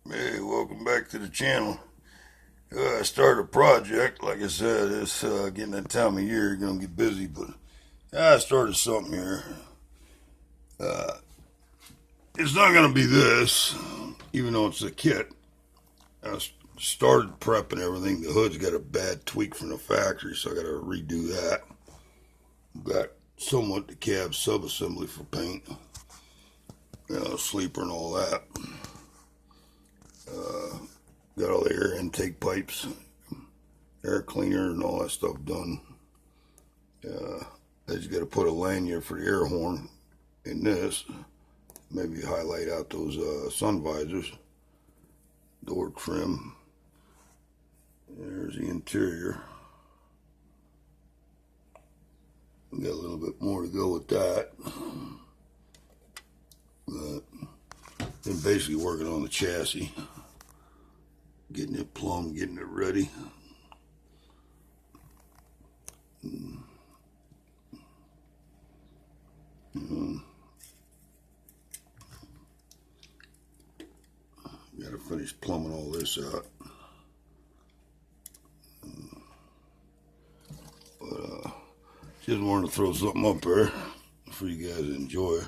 Hey, welcome back to the channel. I started a project. Like I said, it's getting that time of year. You're gonna get busy, but I started something here. Uh, it's not gonna be this, even though it's a kit. I started prepping everything. The hood's got a bad tweak from the factory, so I got to redo that. Got somewhat the cab sub-assembly for paint, sleeper and all that. Got all the air intake pipes, air cleaner, and all that stuff done. I just got to put a lanyard for the air horn in this. Maybe highlight out those sun visors. Door trim. There's the interior. We got a little bit more to go with that. But been basically working on the chassis. Getting it plumbed, getting it ready. Got to finish plumbing all this out. But just wanted to throw something up there for you guys to enjoy.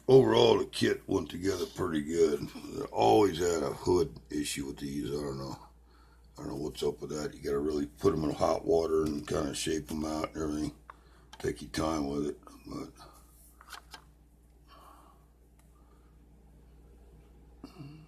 Overall, the kit went together pretty good. I always had a hood issue with these. I don't know what's up with that. You got to really put them in hot water and kind of shape them out and everything. Take your time with it, but